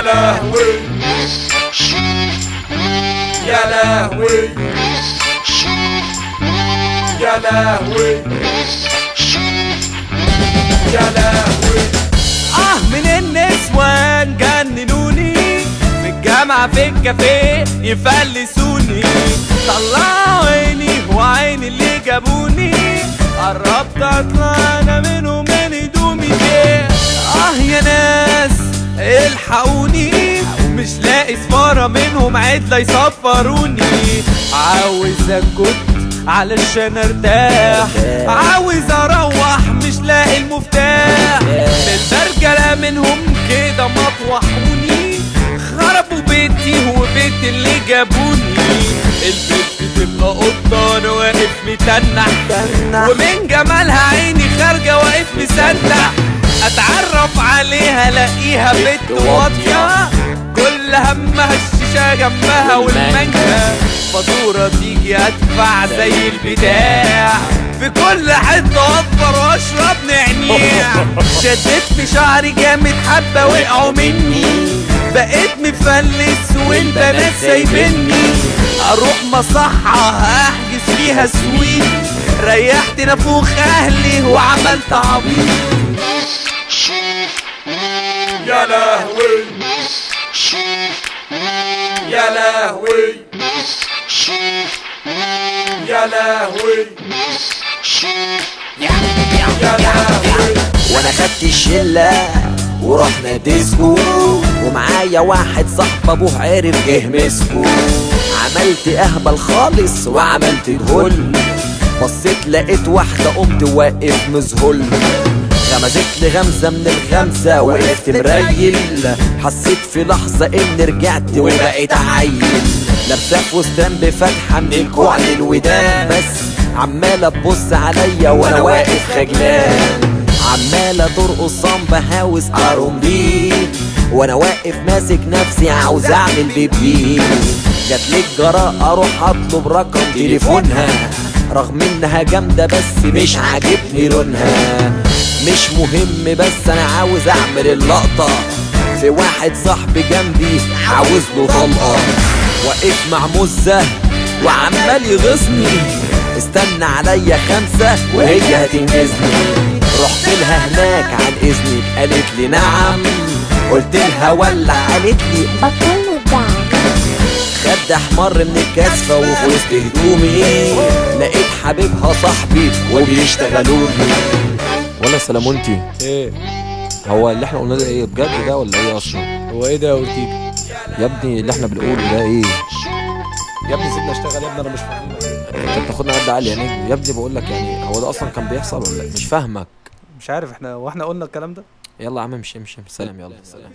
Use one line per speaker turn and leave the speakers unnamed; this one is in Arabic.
يا لهوي يا لهوي يا لهوي يا لهوي.
من النسوان جننوني في الجامعة في الكافيه يفلسوني، طلعوا عيني وعين اللي جابوني، قربت اطلع انا منهم من هدومي ليه. يا ناس الحقوني، مش لاقي سفارة منهم عدلة يسفروني، عاوز اسكت علشان ارتاح، عاوز اروح مش لاقي المفتاح، البرجلة منهم كده مطوحوني، خربوا بيتي وبيت اللي جابوني، البيت تبقى قطة انا واقف متنح، ومن جمالها عيني خارجة واقف مسنح، اتعرف عليها الاقيها بنت واطية، كل همها الشيشة جنبها والمانجا، فاتورة تيجي ادفع زي البتاع، في كل حتة اطفر واشرب نعناع، شديت في شعري جامد حبة وقعوا مني، بقيت مفلس والبنات سايبني، اروح مصحة احجز فيها سويت، ريحت نافوخ اهلي وعملت عبيط.
يا لهوي يا لهوي يا لهوي يا لهوي.
وانا خدت الشله ورحنا ديسكو، ومعايا واحد صاحب ابوه عرف جه مسكو، عملت اهبل خالص وعملت دهل، بصيت لقيت واحده قمت واقف مذهل، غمزت لي غمزه من الغمزه وقفت مريل، حسيت في لحظه اني رجعت وبقيت عيل، لابسه فستان بفتحه من الكوع للودان، بس عماله تبص عليا وانا واقف خجلان، عماله ترقص صنبه هاوس ارمبي، وانا واقف ماسك نفسي عاوز اعمل بيبي، جاتلي الجراء اروح اطلب رقم تليفونها، رغم انها جامده بس مش عاجبني لونها، مش مهم بس انا عاوز اعمل اللقطة، في واحد صاحبي جنبي عاوز له طلقة، واقف مع مزة وعمال يغصني، استنى عليا 5 وهي هتنجزني، رحت لها هناك عن اذنك قالت لي نعم، قلت لها ولع قالت لي
بطلوا الدعم،
خد احمر من الكاسفة وفي وسط هدومي لقيت حبيبها صاحبي وبيشتغلوني.
ولا سلامونتي
ايه
هو اللي احنا قلنا ده ايه بجد ده ولا ايه اصلا؟
هو ايه ده يا اورتيجا؟
يا ابني اللي احنا بنقوله ده ايه؟
يا ابني سيبنا اشتغل يا ابني، انا مش فاهم
انت بتاخدنا قد عالي يا نجم يا ابني، بقول لك يعني هو ده اصلا كان بيحصل ولا مش فاهمك؟
مش عارف احنا قلنا الكلام ده.
يلا يا عم امشي سلام، يلا سلام.